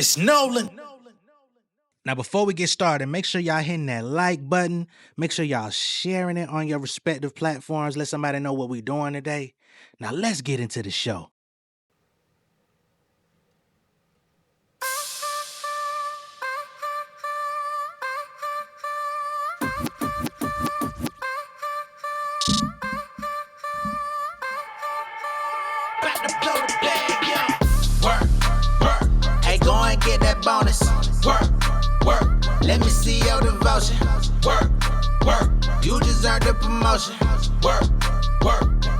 It's Nolan. Now, before we get started, make sure y'all hitting that like button. Make sure y'all sharing it on your respective platforms. Let somebody know what we're doing today. Now, let's get into the show. Hey, go and get that bonus. Work. Let me see your devotion. Work. You deserve the promotion. Work.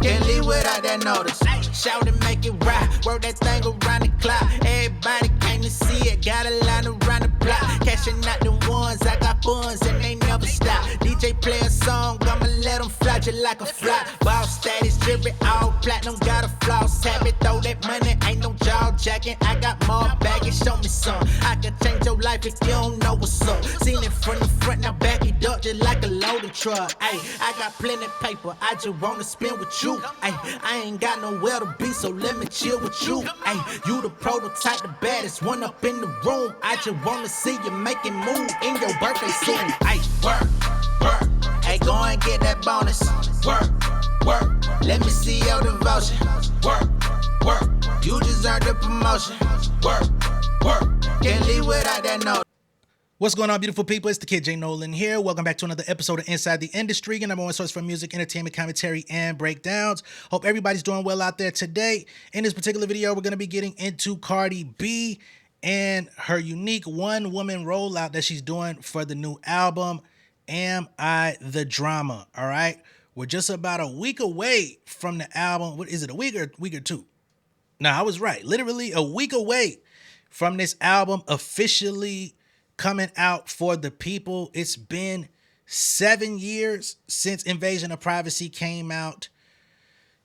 Can't leave without that notice. Shout and make it right. Work that thing around the clock. Everybody came to see it. Got a line around the block. Cashing out the ones. I got funds and they never stop. DJ play a song. I'ma let them fly just like a fly. Boss status, dripping all platinum. Got a floss habit. Throw that money. Ain't no jaw jacking. I got more baggage. Show me some. I can change your life if you don't know what's up. Seen it from the front. Now back it up just like a loaded truck. Ay, I got plenty paper. I just wanna spend with you. Ay, I ain't got nowhere to be, so let me chill with you. Ay, you the prototype, the baddest one up in the room. I just wanna see you making move in your birthday soon. Ay, work. Hey, go and get that bonus. Work. Let me see your devotion. Work. You deserve the promotion. Work. Can't leave without that note. What's going on, beautiful people? It's the kid J Nolan here. Welcome back to another episode of Inside the Industry, your number one source for music, entertainment, commentary, and breakdowns. Hope everybody's doing well out there today. In this particular video, we're going to be getting into Cardi B and her unique one-woman rollout that she's doing for the new album, Am I the Drama? All right. We're just about a week away from the album. What is it, a week or two? No, I was right. Literally a week away from this album officially coming out for the people. It's been 7 years since Invasion of Privacy came out.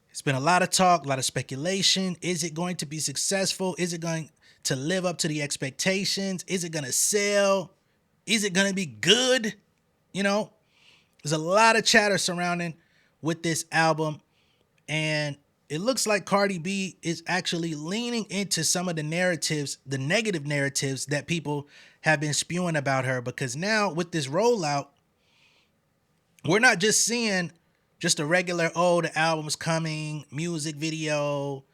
It's been a lot of talk, a lot of speculation. Is it going to be successful? Is it going to live up to the expectations? Is it going to sell? Is it going to be good? You know, there's a lot of chatter surrounding with this album, and it looks like Cardi B is actually leaning into some of the narratives, the negative narratives that people have been spewing about her, because now with this rollout, we're not just seeing just a regular, oh, the album's coming, music video,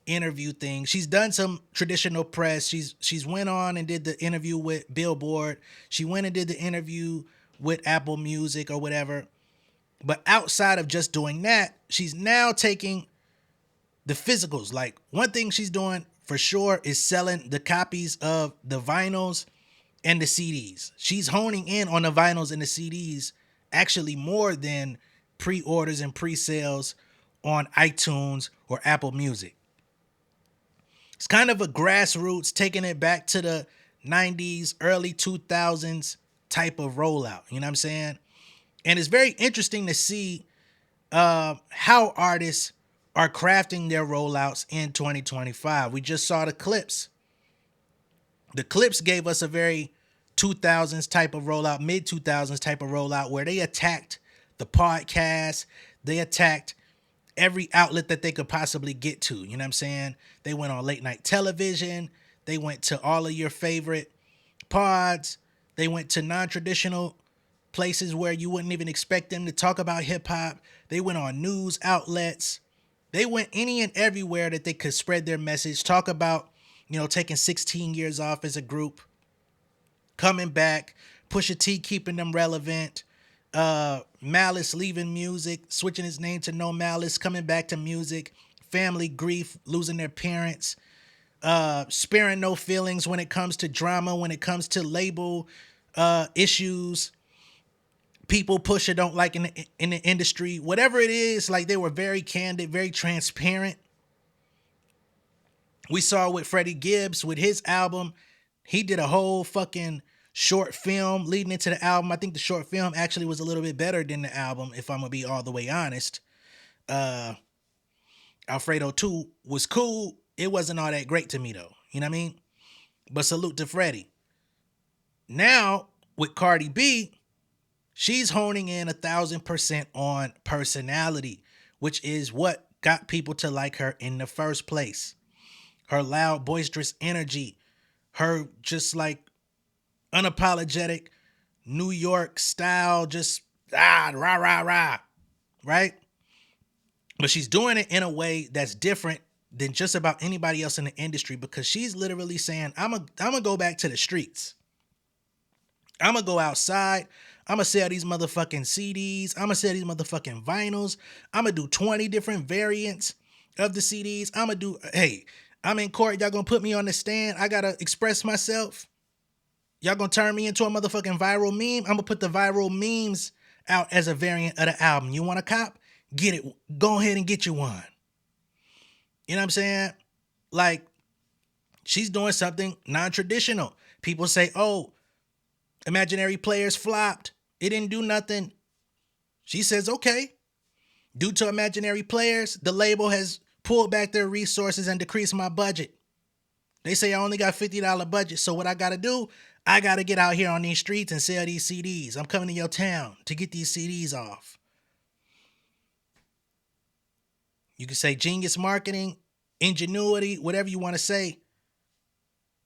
interview thing. She's done some traditional press. She's went on and did the interview with Billboard. She went and did the interview with Apple Music or whatever. But outside of just doing that, she's now taking the physicals. Like, one thing she's doing for sure is selling the copies of the vinyls and the CDs. She's honing in on the vinyls and the CDs actually more than pre-orders and pre-sales on iTunes or Apple Music. It's kind of a grassroots, taking it back to the 90s, early 2000s type of rollout. You know what I'm saying? And it's very interesting to see how artists are crafting their rollouts in 2025. We just saw the clips. The clips gave us a very 2000s type of rollout, mid 2000s type of rollout, where they attacked the podcast. They attacked every outlet that they could possibly get to. You know what I'm saying? They went on late night television. They went to all of your favorite pods. They went to non-traditional places where you wouldn't even expect them to talk about hip hop. They went on news outlets. They went any and everywhere that they could spread their message, talk about, you know, taking 16 years off as a group, coming back, Pusha T keeping them relevant, Malice leaving music, switching his name to No Malice, coming back to music, family grief, losing their parents, sparing no feelings when it comes to drama, when it comes to label issues, people Pusha don't like in the industry, whatever it is. Like, they were very candid, very transparent. We saw with Freddie Gibbs with his album, he did a whole fucking short film leading into the album. I think the short film actually was a little bit better than the album, if I'm gonna be all the way honest. Alfredo 2 was cool. It wasn't all that great to me though. You know what I mean? But salute to Freddie. Now with Cardi B, she's honing in 1,000% on personality, which is what got people to like her in the first place. Her loud, boisterous energy, her just like unapologetic New York style, just rah, rah, rah, right? But she's doing it in a way that's different than just about anybody else in the industry, because she's literally saying, I'm gonna go back to the streets. I'm gonna go outside. I'm gonna sell these motherfucking CDs. I'm gonna sell these motherfucking vinyls. I'm gonna do 20 different variants of the CDs. Hey, I'm in court. Y'all gonna put me on the stand. I gotta express myself. Y'all gonna turn me into a motherfucking viral meme. I'm gonna put the viral memes out as a variant of the album. You want a cop? Get it. Go ahead and get you one. You know what I'm saying? Like, she's doing something non-traditional. People say, oh, Imaginary Players flopped. It didn't do nothing. She says, okay. Due to Imaginary Players, the label has pulled back their resources and decreased my budget. They say I only got $50 budget, so what I gotta do, I gotta get out here on these streets and sell these CDs. I'm coming to your town to get these CDs off. You can say genius marketing, ingenuity, whatever you want to say.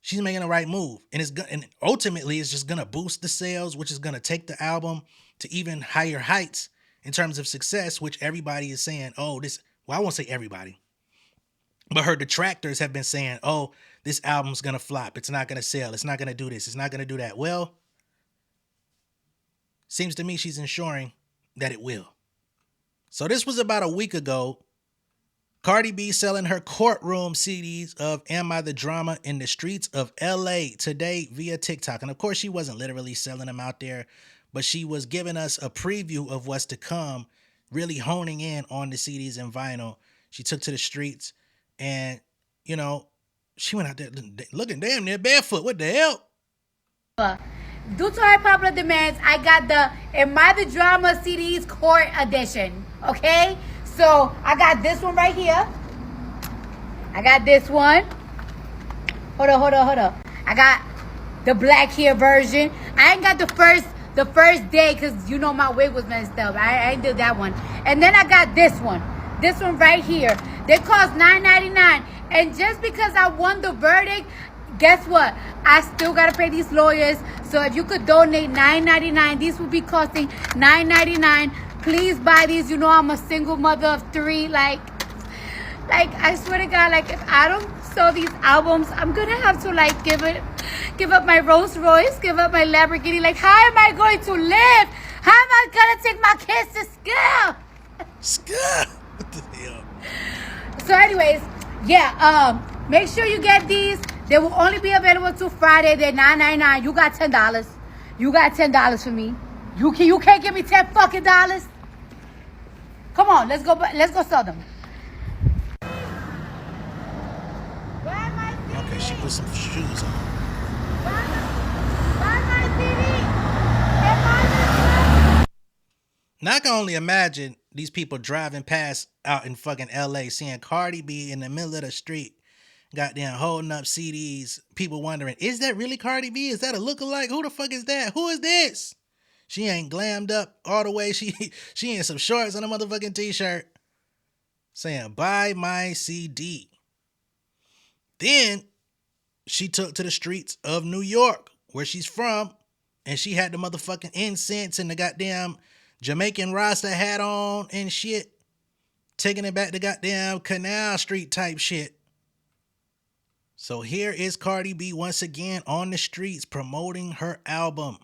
She's making the right move, and ultimately it's just gonna boost the sales, which is gonna take the album to even higher heights in terms of success, which everybody is saying, oh, this. Well, I won't say everybody, but her detractors have been saying, oh, this album's gonna flop. It's not gonna sell. It's not gonna do this. It's not gonna do that. Well, seems to me she's ensuring that it will. So this was about a week ago. Cardi B selling her courtroom CDs of Am I the Drama in the streets of LA today via TikTok. And of course, she wasn't literally selling them out there, but she was giving us a preview of what's to come, really honing in on the CDs and vinyl. She took to the streets and, you know, she went out there looking damn near barefoot. What the hell? Due to her popular demands, I got the Am I the Drama CDs Court Edition. Okay? So I got this one right here. I got this one. Hold on. I got the black hair version. I ain't got the first day because you know my wig was messed up. I ain't did that one. And then I got this one. This one right here. They cost $9.99. And just because I won the verdict, guess what? I still gotta pay these lawyers. So if you could donate $9.99, these will be costing $9.99. Please buy these. You know I'm a single mother of 3. Like I swear to God, like if I don't sell these albums, I'm gonna have to like give up my Rolls Royce, give up my Lamborghini. Like how am I going to live? How am I gonna take my kids to school? School? What the hell? So anyways, yeah, make sure you get these. They will only be available till Friday. They're $9.99. You got $10. You got $10 for me. You can't give me $10 fucking dollars. Come on, let's go sell them. Okay, she put some shoes on. Now I can only imagine these people driving past out in fucking LA, seeing Cardi B in the middle of the street, goddamn holding up CDs. People wondering, is that really Cardi B? Is that a lookalike? Who the fuck is that? Who is this? She ain't glammed up all the way. She in some shorts and a motherfucking t-shirt saying, buy my CD. Then she took to the streets of New York, where she's from, and she had the motherfucking incense and the goddamn Jamaican Rasta hat on and shit, taking it back to goddamn Canal Street type shit. So here is Cardi B once again on the streets promoting her album.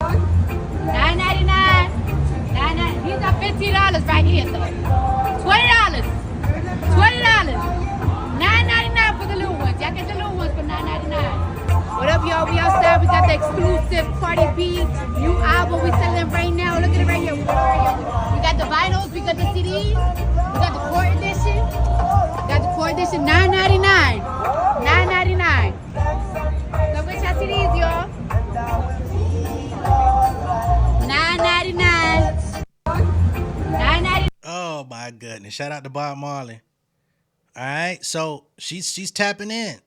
$9.99. These are $50 right here, though. $20. $9.99 for the little ones. Y'all get the little ones for $9.99. What up, y'all? We outside. We got the exclusive Cardi B new album. We selling right now. Look at it right here. We got the vinyls. We got the CDs. We got the core edition. $9.99. $9.99. So get your CDs, y'all. $9.99. Oh my goodness. Shout out to Bob Marley. All right. So she's tapping in.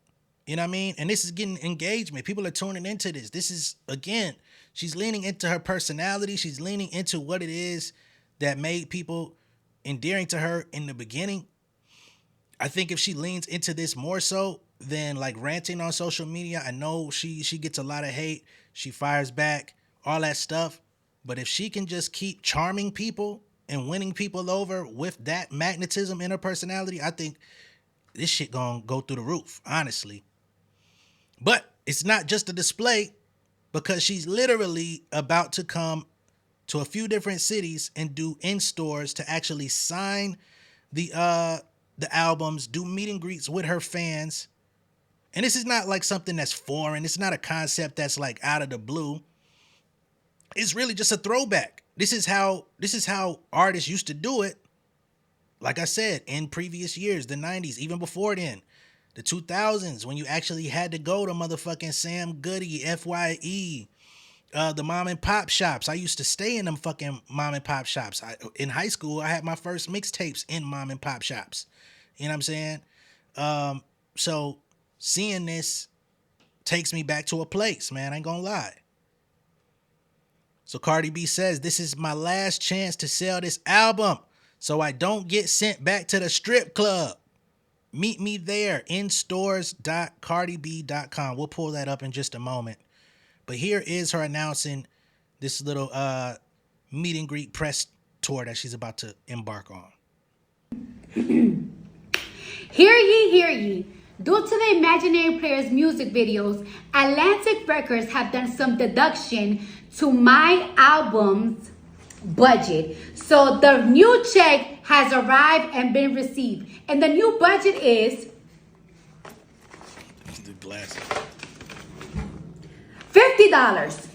You know what I mean? And this is getting engagement. People are tuning into this. This is, again, she's leaning into her personality. She's leaning into what it is that made people endearing to her in the beginning. I think if she leans into this more so, than like ranting on social media. I know she gets a lot of hate. She fires back, all that stuff. But if she can just keep charming people and winning people over with that magnetism in her personality, I think this shit gonna go through the roof, honestly. But it's not just a display, because she's literally about to come to a few different cities and do in stores to actually sign the albums, do meet and greets with her fans. And this is not like something that's foreign. It's not a concept that's like out of the blue. It's really just a throwback. This is how artists used to do it. Like I said, in previous years, the 90s, even before then, the 2000s, when you actually had to go to motherfucking Sam Goody, FYE, the mom and pop shops. I used to stay in them fucking mom and pop shops. In high school, I had my first mixtapes in mom and pop shops. You know what I'm saying? So seeing this takes me back to a place, man. I ain't gonna lie. So Cardi B says, this is my last chance to sell this album so I don't get sent back to the strip club. Meet me there, instores.cardib.com. We'll pull that up in just a moment. But here is her announcing this little meet and greet press tour that she's about to embark on. Hear ye, hear ye. Due to the Imaginary Players music videos, Atlantic Records have done some deduction to my album's budget. So the new check has arrived and been received. And the new budget is The glasses. $50.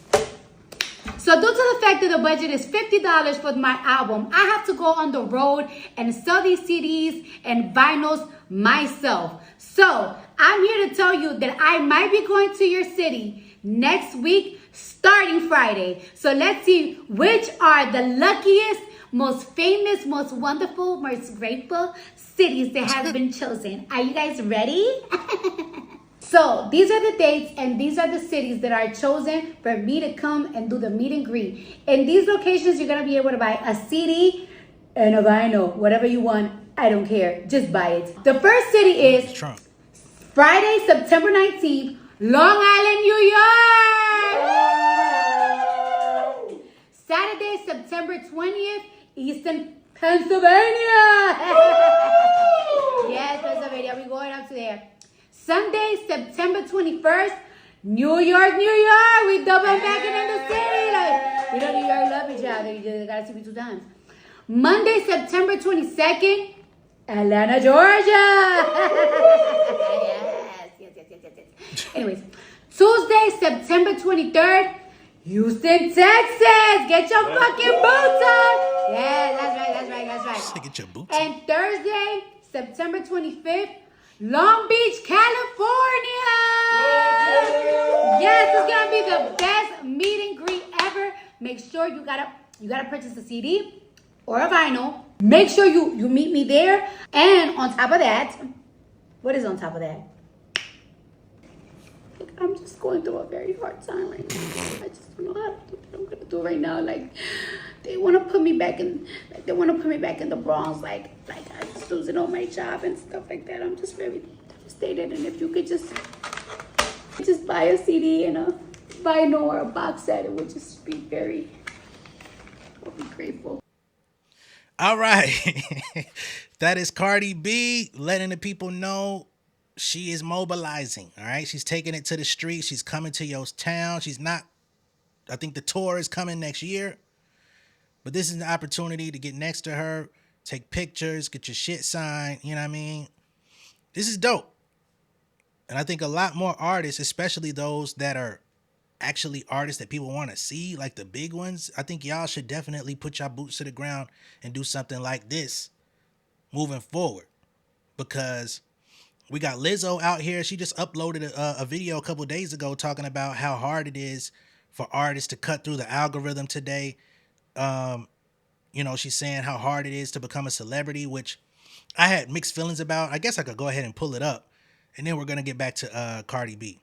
So due to the fact that the budget is $50 for my album, I have to go on the road and sell these CDs and vinyls myself. So I'm here to tell you that I might be going to your city next week, starting Friday. So let's see which are the luckiest, most famous, most wonderful, most grateful cities that have been chosen. Are you guys ready? So these are the dates and these are the cities that are chosen for me to come and do the meet and greet. In these locations, you're going to be able to buy a CD and a vinyl, whatever you want. I don't care. Just buy it. The first city is Trump. Friday, September 19th, Long Island, New York. Saturday, September 20th, Eastern Pennsylvania. Yes, Pennsylvania. We're going up to there. Sunday, September 21st, New York, New York. We double back in the city. Like, we know New York love each other. You just gotta see me 2 times. Monday, September 22nd, Atlanta, Georgia. yes. Anyways, Tuesday, September 23rd, Houston, Texas. Get your fucking boots on. Yeah, that's right. Get your boots on. And Thursday, September 25th, Long Beach, California. Yes, it's gonna be the best meet and greet ever. Make sure you gotta purchase a CD or a vinyl. Make sure you meet me there. And on top of that, what is on top of that? I'm just going through a very hard time right now. I just don't know how to do what I'm gonna do right now. Like they want to put me back in, the Bronx. Like I just losing all my job and stuff like that. I'm just very devastated. And if you could just buy a CD and a vinyl or a box set, it would just be I'll be grateful. All right. That is Cardi B letting the people know she is mobilizing. All right. She's taking it to the streets. She's coming to your town. I think the tour is coming next year. But this is an opportunity to get next to her, take pictures, get your shit signed. You know what I mean? This is dope. And I think a lot more artists, especially those that are actually artists that people want to see, like the big ones, I think y'all should definitely put your boots to the ground and do something like this moving forward. Because we got Lizzo out here. She just uploaded a video a couple days ago talking about how hard it is for artists to cut through the algorithm today. She's saying how hard it is to become a celebrity, which I had mixed feelings about. I guess I could go ahead and pull it up, and then we're going to get back to Cardi B.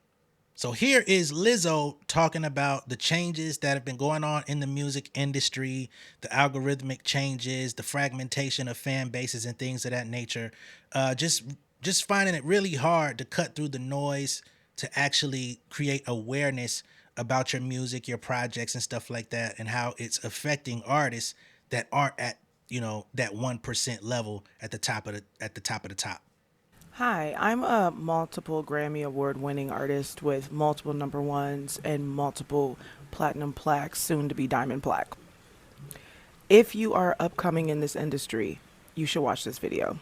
So here is Lizzo talking about the changes that have been going on in the music industry, the algorithmic changes, the fragmentation of fan bases and things of that nature. Just just finding it really hard to cut through the noise to actually create awareness about your music, your projects and stuff like that, and how it's affecting artists that aren't at, that 1% level at the top of the top. Hi, I'm a multiple Grammy Award winning artist with multiple number ones and multiple platinum plaques, soon to be diamond plaque. If you are upcoming in this industry, you should watch this video.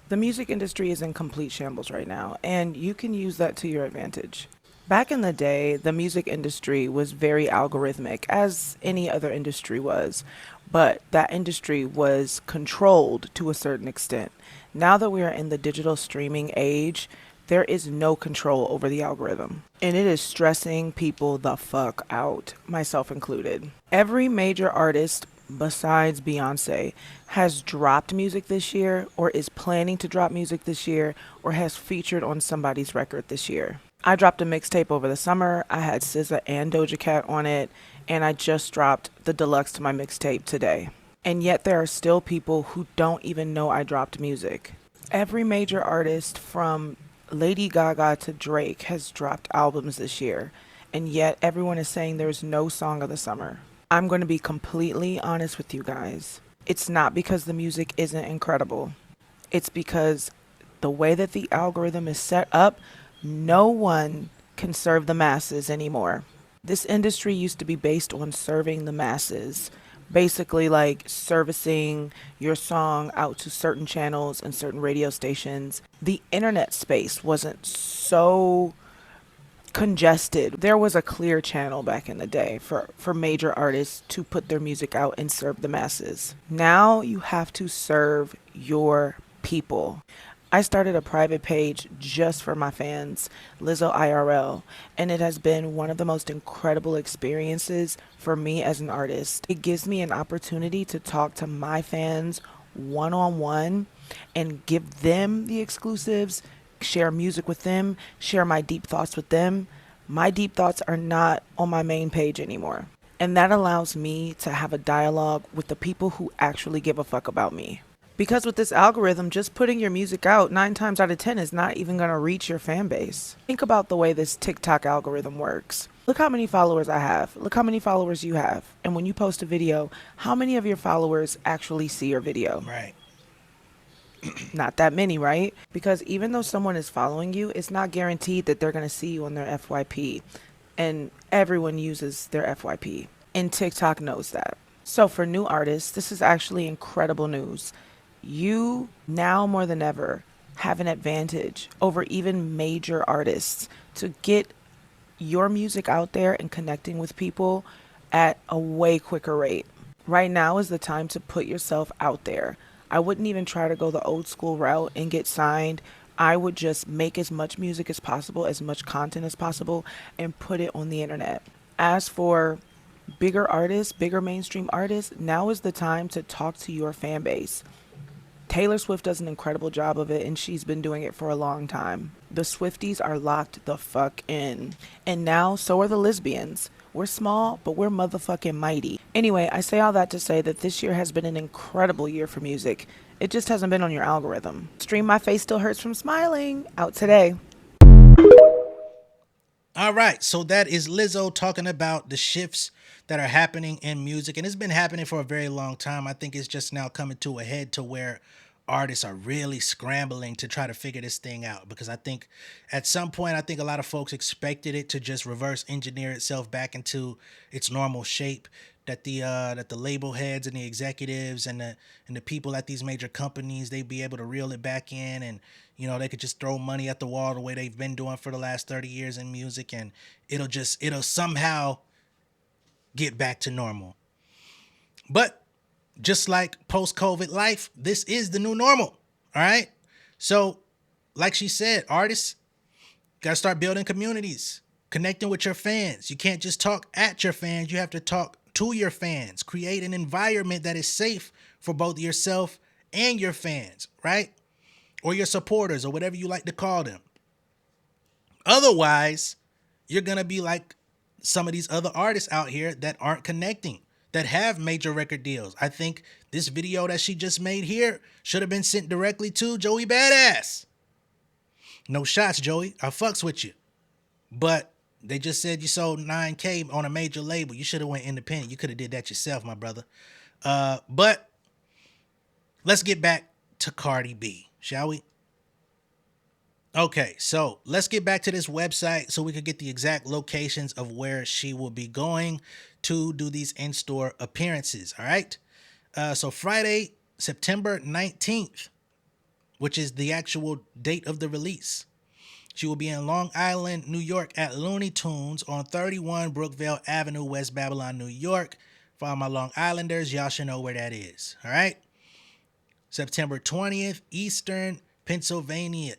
The music industry is in complete shambles right now, and you can use that to your advantage. Back in the day, the music industry was very algorithmic, as any other industry was, but that industry was controlled to a certain extent. Now that we are in the digital streaming age, there is no control over the algorithm, and it is stressing people the fuck out, myself included. Every major artist besides Beyonce has dropped music this year, or is planning to drop music this year, or has featured on somebody's record this year. I dropped a mixtape over the summer. I had SZA and Doja Cat on it, and I just dropped the deluxe to my mixtape today. And yet there are still people who don't even know I dropped music. Every major artist from Lady Gaga to Drake has dropped albums this year, and yet everyone is saying there's no song of the summer. I'm going to be completely honest with you guys. It's not because the music isn't incredible. It's because the way that the algorithm is set up, no one can serve the masses anymore. This industry used to be based on serving the masses. Basically like servicing your song out to certain channels and certain radio stations. The internet space wasn't so congested. There was a clear channel back in the day for major artists to put their music out and serve the masses. Now you have to serve your people. I started a private page just for my fans, Lizzo IRL, and it has been one of the most incredible experiences for me as an artist. It gives me an opportunity to talk to my fans one-on-one and give them the exclusives, share music with them, share my deep thoughts with them. My deep thoughts are not on my main page anymore. And that allows me to have a dialogue with the people who actually give a fuck about me. Because with this algorithm, just putting your music out 9 times out of 10 is not even going to reach your fan base. Think about the way this TikTok algorithm works. Look how many followers I have. Look how many followers you have. And when you post a video, how many of your followers actually see your video? Right. Not that many, right? Because even though someone is following you, it's not guaranteed that they're going to see you on their FYP. And everyone uses their FYP. And TikTok knows that. So for new artists, this is actually incredible news. You, now more than ever, have an advantage over even major artists to get your music out there and connecting with people at a way quicker rate. Right now is the time to put yourself out there. I wouldn't even try to go the old school route and get signed. I would just make as much music as possible, as much content as possible, and put it on the internet. As for bigger artists, bigger mainstream artists, now is the time to talk to your fan base. Taylor Swift does an incredible job of it, and she's been doing it for a long time. The Swifties are locked the fuck in. And now, so are the lesbians. We're small, but we're motherfucking mighty. Anyway, I say all that to say that this year has been an incredible year for music. It just hasn't been on your algorithm. Stream My Face Still Hurts from Smiling, out today. All right, so that is Lizzo talking about the shifts that are happening in music, and it's been happening for a very long time. I think it's just now coming to a head to where artists are really scrambling to try to figure this thing out, because I think at some point, I think a lot of folks expected it to just reverse engineer itself back into its normal shape, that the label heads and the executives and the people at these major companies, they'd be able to reel it back in, and they could just throw money at the wall the way they've been doing for the last 30 years in music, and it'll somehow get back to normal. But just like post-COVID life, this is the new normal. All right. So like she said, artists got to start building communities, connecting with your fans. You can't just talk at your fans. You have to talk to your fans, create an environment that is safe for both yourself and your fans, right? Or your supporters, or whatever you like to call them. Otherwise, you're going to be like some of these other artists out here that aren't connecting, that have major record deals. I think this video that she just made here should have been sent directly to Joey Badass. No shots, Joey. I fucks with you. But they just said you sold 9K on a major label. You should have went independent. You could have did that yourself, my brother. But let's get back to Cardi B, shall we? Okay, so let's get back to this website so we could get the exact locations of where she will be going to do these in-store appearances, all right? So Friday, September 19th, which is the actual date of the release, she will be in Long Island, New York at Looney Tunes on 31 Brookvale Avenue, West Babylon, New York. For all my Long Islanders, y'all should know where that is, all right? September 20th, Eastern, Pennsylvania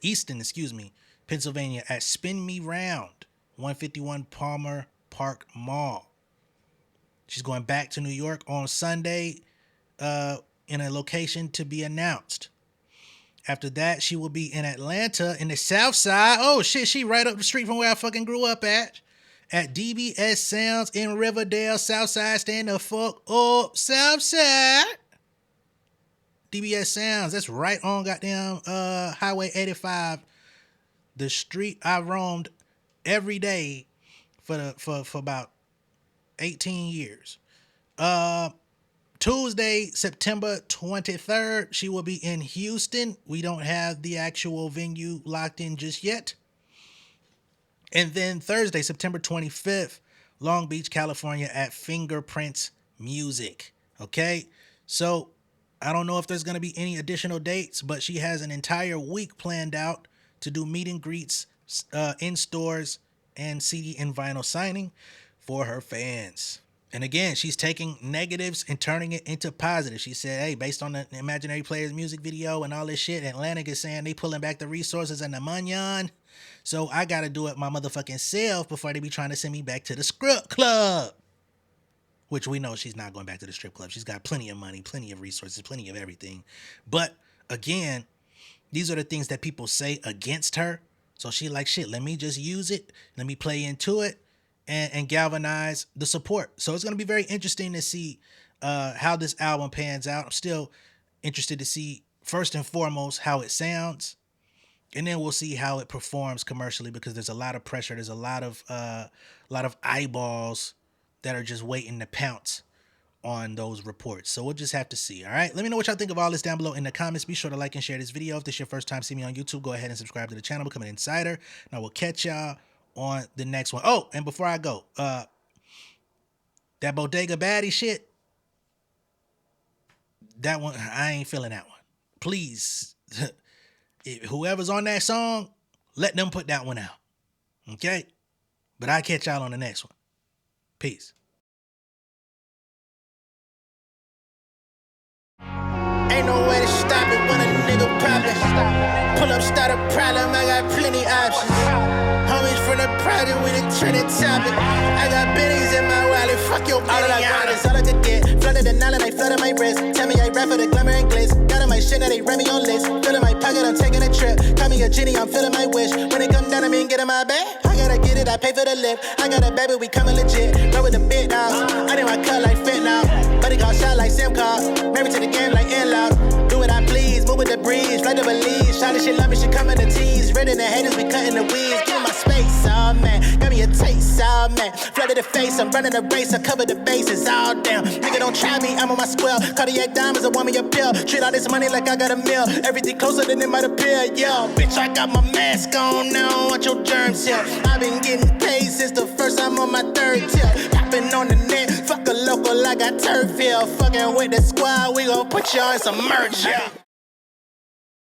at Spin Me Round, 151 Palmer Park Mall. She's going back to New York on Sunday in a location to be announced. After that, she will be in Atlanta in the South Side. Oh, shit, she right up the street from where I fucking grew up at DBS Sounds in Riverdale, South Side. Stand the fuck up, South Side. DBS Sounds, that's right on goddamn Highway 85, the street I roamed every day for about 18 years. Tuesday, September 23rd, she will be in Houston. We don't have the actual venue locked in just yet. And then Thursday, September 25th, Long Beach, California at Fingerprints Music. Okay, so I don't know if there's going to be any additional dates, but she has an entire week planned out to do meet and greets in stores and CD and vinyl signing for her fans. And again, she's taking negatives and turning it into positive. She said, hey, based on the Imaginary Players music video and all this shit, Atlantic is saying they pulling back the resources and the money. So I got to do it my motherfucking self before they be trying to send me back to the strip club. Which we know she's not going back to the strip club. She's got plenty of money, plenty of resources, plenty of everything. But again, these are the things that people say against her. So she like, shit, let me just use it. Let me play into it and galvanize the support. So it's going to be very interesting to see how this album pans out. I'm still interested to see, first and foremost, how it sounds. And then we'll see how it performs commercially, because there's a lot of pressure. There's a lot of eyeballs that are just waiting to pounce on those reports. So we'll just have to see. All right. Let me know what y'all think of all this down below in the comments. Be sure to like and share this video. If this is your first time seeing me on YouTube, go ahead and subscribe to the channel, become an insider. And I will catch y'all on the next one. Oh, and before I go, that Bodega Baddie shit, that one, I ain't feeling that one. Please, whoever's on that song, let them put that one out. Okay? But I'll catch y'all on the next one. Peace. Ain't no way to stop it when a nigga poppin'. Pull up, start a problem, I got plenty options. Homies from the project, we the trending topic. I got bennies in my wallet, fuck your all I got is all I could get. Flooded the nine and they flooded my wrist. Tell me I rap for the glamour and glitz. Got on my shit, now they ran me on list. Filling my pocket, I'm taking a trip. Call me a genie, I'm filling my wish. When it come down to me and get in my bag, I gotta get it, I pay for the lift. I got a baby, we coming legit. Roll with the big dogs. I need my cut like fit now. Buddy got shot like Sim car. Married to the game like in-law. Do what I please, move with the breeze, right to believe. Shawty shit love me, she coming to tease. Ready the haters, we cutting the weeds. Give me my space, oh man. Got me a taste, oh man. Flooded the face, I'm running a race, I cover the bases, all down. Nigga don't try me, I'm on my square. Cardiac diamonds, I want me a pill. Treat all this money like I got a meal. Everything closer than it might appear, yo. Bitch, I got my mask on now, watch your germs here. I've been getting paid since the first time on my third tip. Popping on the net, fuck a local, I got turf here. Fucking with the squad, we gon' put y'all in some merch, yeah.